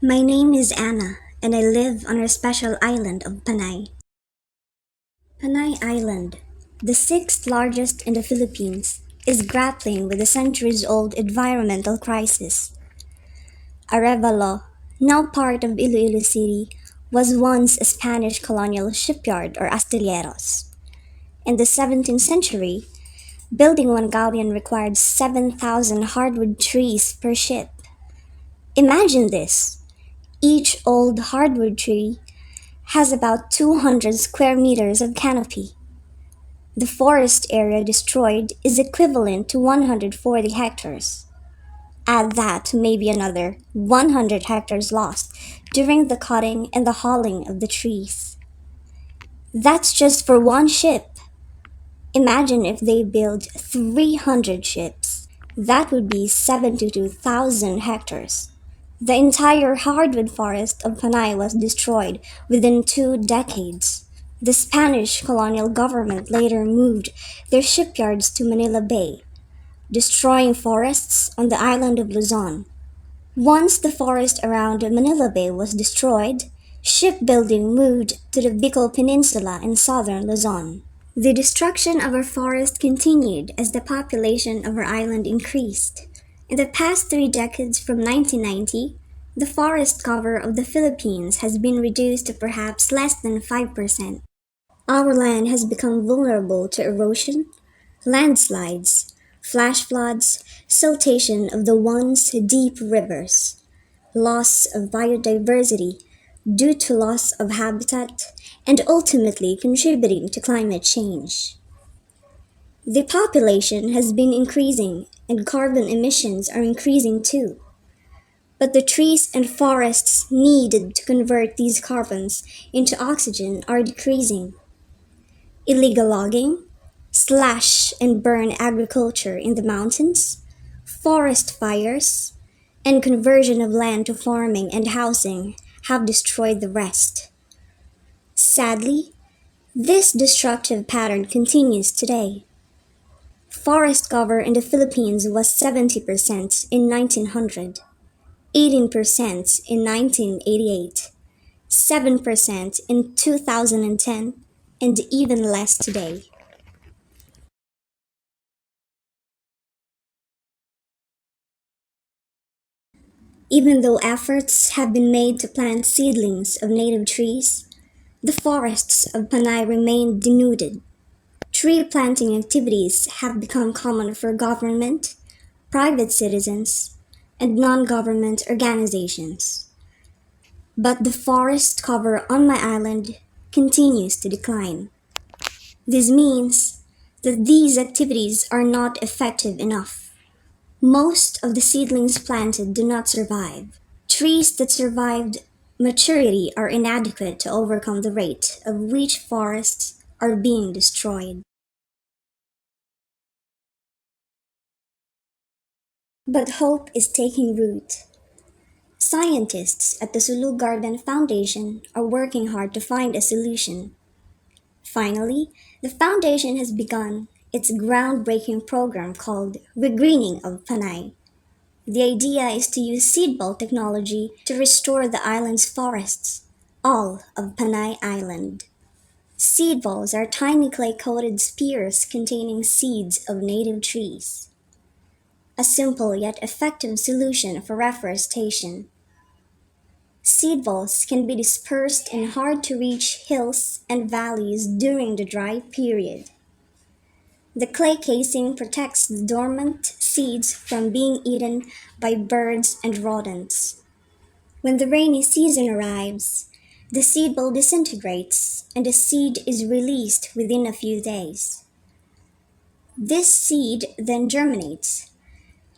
My name is Anna, and I live on our special island of Panay. Panay Island, the sixth largest in the Philippines, is grappling with a centuries old environmental crisis. Arevalo, now part of Iloilo City, was once a Spanish colonial shipyard or astilleros. In the 17th century, building one galleon required 7,000 hardwood trees per ship. Imagine this! Each old hardwood tree has about 200 square meters of canopy. The forest area destroyed is equivalent to 140 hectares. Add that to maybe another 100 hectares lost during the cutting and the hauling of the trees. That's just for one ship. Imagine if they build 300 ships. That would be 72,000 hectares. The entire hardwood forest of Panay was destroyed within 2 decades. The Spanish colonial government later moved their shipyards to Manila Bay, destroying forests on the island of Luzon. Once the forest around Manila Bay was destroyed, shipbuilding moved to the Bicol Peninsula in southern Luzon. The destruction of our forest continued as the population of our island increased. In the past 3 decades from 1990, the forest cover of the Philippines has been reduced to perhaps less than 5%. Our land has become vulnerable to erosion, landslides, flash floods, siltation of the once deep rivers, loss of biodiversity due to loss of habitat, and ultimately contributing to climate change. The population has been increasing and carbon emissions are increasing too. But the trees and forests needed to convert these carbons into oxygen are decreasing. Illegal logging, slash and burn agriculture in the mountains, forest fires, and conversion of land to farming and housing have destroyed the rest. Sadly, this destructive pattern continues today. Forest cover in the Philippines was 70% in 1900, 18% in 1988, 7% in 2010, and even less today. Even though efforts have been made to plant seedlings of native trees, the forests of Panay remain denuded. Tree planting activities have become common for government, private citizens, and non-government organizations. But the forest cover on my island continues to decline. This means that these activities are not effective enough. Most of the seedlings planted do not survive. Trees that survived maturity are inadequate to overcome the rate of which forests are being destroyed. But hope is taking root. Scientists at the Sulu Garden Foundation are working hard to find a solution. Finally, the foundation has begun its groundbreaking program called Regreening of Panay. The idea is to use seedball technology to restore the island's forests, all of Panay Island. Seedballs are tiny clay-coated spears containing seeds of native trees. A simple yet effective solution for reforestation. Seedballs can be dispersed in hard-to-reach hills and valleys during the dry period. The clay casing protects the dormant seeds from being eaten by birds and rodents. When the rainy season arrives, the seedball disintegrates and the seed is released within a few days. This seed then germinates,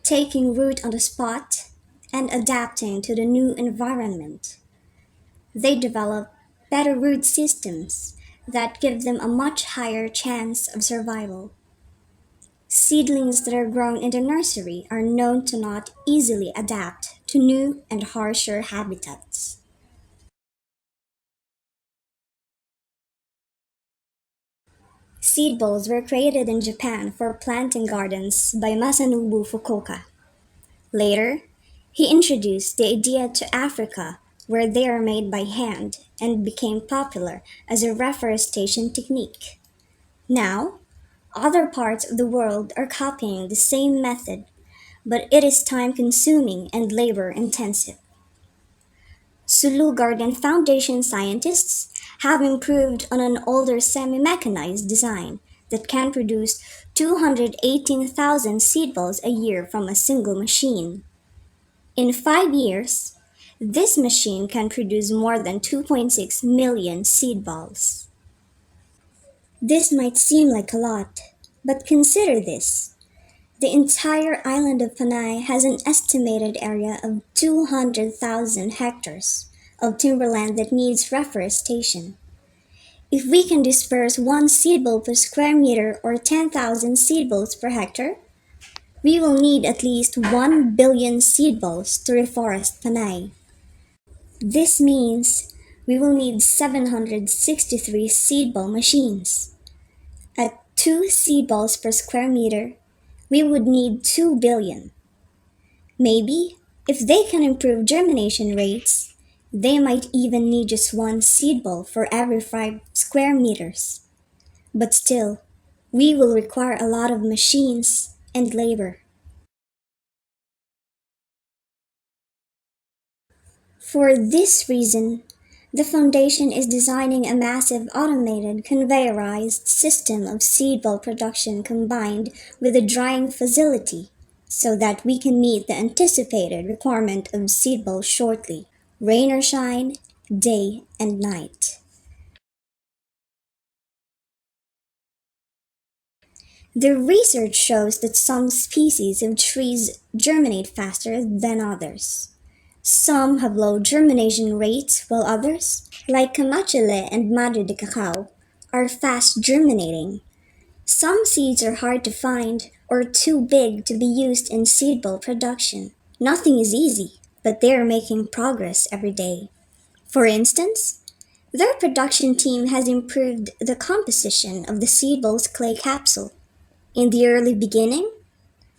taking root on the spot and adapting to the new environment. They develop better root systems that give them a much higher chance of survival. Seedlings that are grown in the nursery are known to not easily adapt to new and harsher habitats. Seed bowls were created in Japan for planting gardens by Masanobu Fukuoka. Later, He introduced the idea to Africa, where they are made by hand and became popular as a reforestation technique. Now, other parts of the world are copying the same method, but it is time consuming and labor intensive. Sulu Garden Foundation scientists have improved on an older semi mechanized design that can produce 218,000 seed balls a year from a single machine. In 5 years, this machine can produce more than 2.6 million seed balls. This might seem like a lot, but consider this. The entire island of Panay has an estimated area of 200,000 hectares of timberland that needs reforestation. If we can disperse one seed ball per square meter or 10,000 seed balls per hectare, we will need at least 1 billion seed balls to reforest Panay. This means we will need 763 seed ball machines. At 2 seed balls per square meter, we would need 2 billion. Maybe, if they can improve germination rates, they might even need just one seed ball for every 5 square meters. But still, we will require a lot of machines and labor. For this reason, the Foundation is designing a massive automated conveyorized system of seed ball production combined with a drying facility so that we can meet the anticipated requirement of seed balls shortly, rain or shine, day and night. The research shows that some species of trees germinate faster than others. Some have low germination rates, while others, like Camachile and Madre de Cacao, are fast germinating. Some seeds are hard to find or too big to be used in seed ball production. Nothing is easy, but they are making progress every day. For instance, their production team has improved the composition of the seed ball's clay capsule. In the early beginning,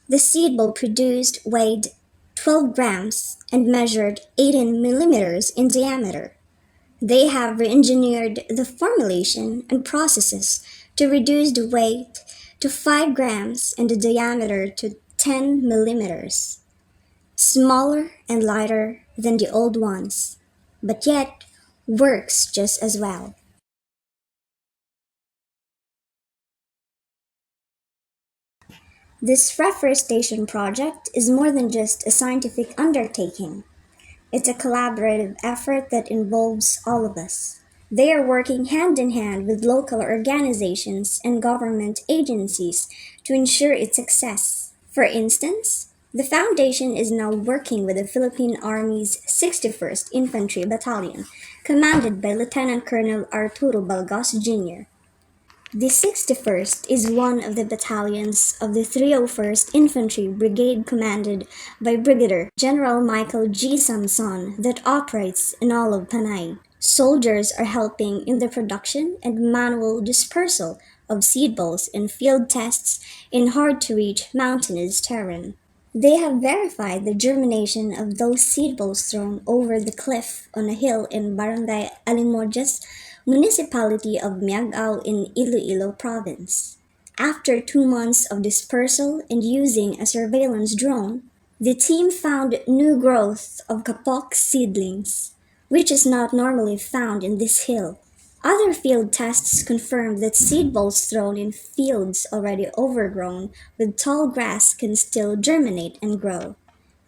the seed ball produced weighed 12 grams and measured 18 millimeters in diameter. They have re-engineered the formulation and processes to reduce the weight to 5 grams and the diameter to 10 millimeters, smaller and lighter than the old ones, but yet works just as well. This reforestation project is more than just a scientific undertaking. It's a collaborative effort that involves all of us. They are working hand in hand with local organizations and government agencies to ensure its success. For instance, the Foundation is now working with the Philippine Army's 61st Infantry Battalion, commanded by Lieutenant Colonel Arturo Balgas Jr. The 61st is one of the battalions of the 301st Infantry Brigade commanded by Brigadier General Michael G. Samson that operates in all of Panay. Soldiers are helping in the production and manual dispersal of seed balls and field tests in hard-to-reach mountainous terrain. They have verified the germination of those seed balls thrown over the cliff on a hill in Barangay Alimojas, municipality of Miagao in Iloilo province. After 2 months of dispersal and using a surveillance drone, the team found new growth of kapok seedlings, which is not normally found in this hill. Other field tests confirmed that seed balls thrown in fields already overgrown with tall grass can still germinate and grow.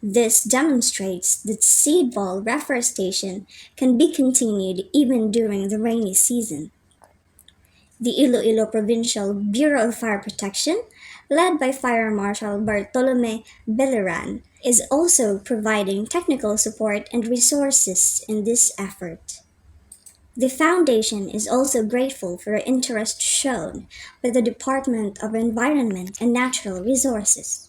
This demonstrates that seed ball reforestation can be continued even during the rainy season. The Iloilo Provincial Bureau of Fire Protection, led by Fire Marshal Bartolome Beliran, is also providing technical support and resources in this effort. The Foundation is also grateful for the interest shown by the Department of Environment and Natural Resources,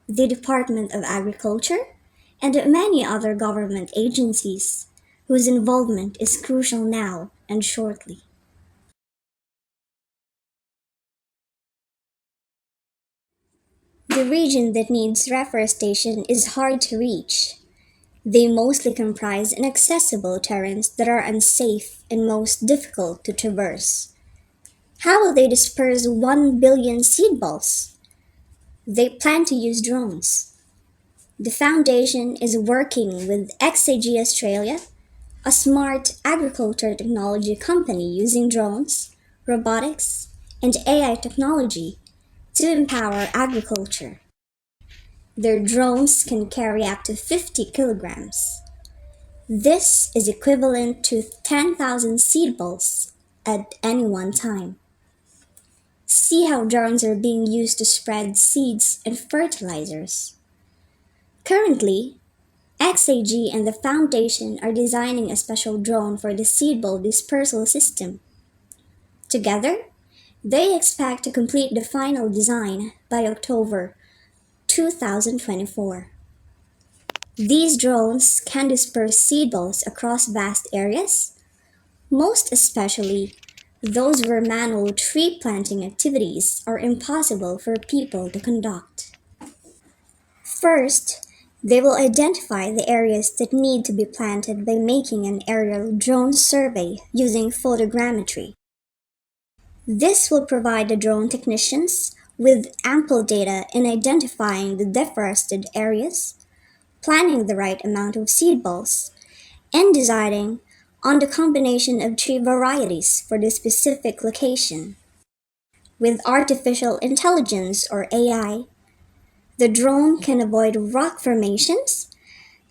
the Department of Agriculture, and many other government agencies whose involvement is crucial now and shortly. The region that needs reforestation is hard to reach. They mostly comprise inaccessible terrains that are unsafe and most difficult to traverse. How will they disperse 1 billion seed balls? They plan to use drones. The foundation is working with XAG Australia, a smart agriculture technology company using drones, robotics, and AI technology to empower agriculture. Their drones can carry up to 50 kilograms. This is equivalent to 10,000 seed balls at any one time. See how drones are being used to spread seeds and fertilizers. Currently, XAG and the Foundation are designing a special drone for the seedball dispersal system. Together, they expect to complete the final design by October 2024. These drones can disperse seedballs across vast areas, most especially those where manual tree planting activities are impossible for people to conduct. First, they will identify the areas that need to be planted by making an aerial drone survey using photogrammetry. This will provide the drone technicians with ample data in identifying the deforested areas, planning the right amount of seed balls, and deciding on the combination of tree varieties for the specific location. With artificial intelligence or AI, the drone can avoid rock formations,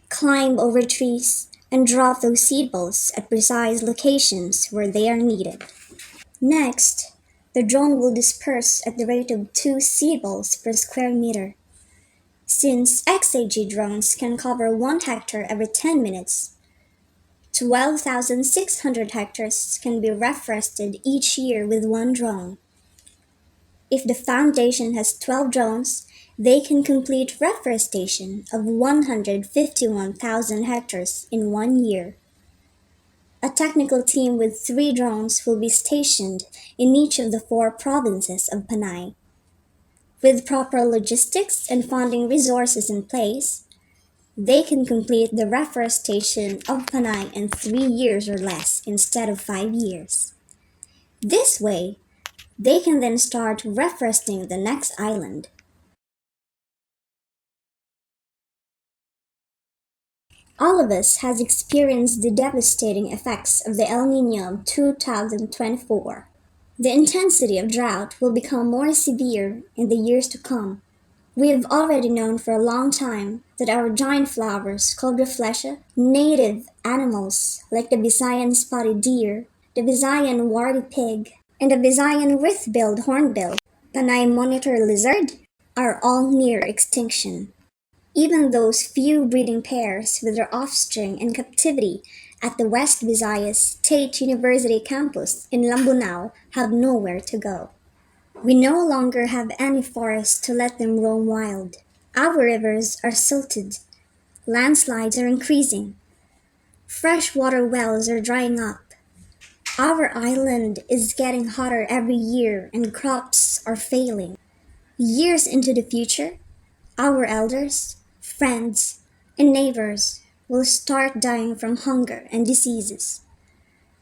climb over trees, and drop those seed balls at precise locations where they are needed. Next, the drone will disperse at the rate of 2 seed balls per square meter. Since XAG drones can cover 1 hectare every 10 minutes, 12,600 hectares can be reforested each year with one drone. If the foundation has 12 drones, they can complete reforestation of 151,000 hectares in 1 year. A technical team with 3 drones will be stationed in each of the 4 provinces of Panay. With proper logistics and funding resources in place, they can complete the reforestation of Panay in 3 years or less instead of 5 years. This way, they can then start reforesting the next island. All of us has experienced the devastating effects of the El Nino of 2024. The intensity of drought will become more severe in the years to come. We have already known for a long time that our giant flowers called Rafflesia, native animals like the Visayan spotted deer, the Visayan warty pig, and the Visayan wreath-billed hornbill, Panay monitor lizard, are all near extinction. Even those few breeding pairs with their offspring in captivity at the West Visayas State University campus in Lambunao have nowhere to go. We no longer have any forest to let them roam wild. Our rivers are silted, landslides are increasing, freshwater wells are drying up. Our island is getting hotter every year and crops are failing. Years into the future, our elders, friends, and neighbors will start dying from hunger and diseases.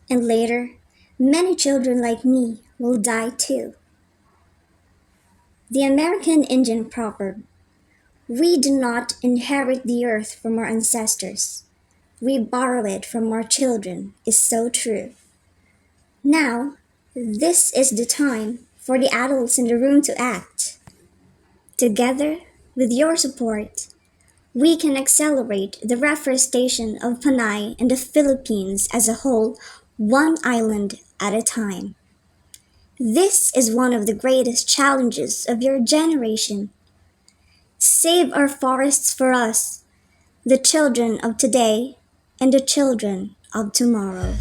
And later, many children like me will die too. The American Indian proverb, "We do not inherit the earth from our ancestors. We borrow it from our children," is so true. Now, this is the time for the adults in the room to act. Together, with your support, we can accelerate the reforestation of Panay and the Philippines as a whole, one island at a time. This is one of the greatest challenges of your generation. Save our forests for us, the children of today and the children of tomorrow.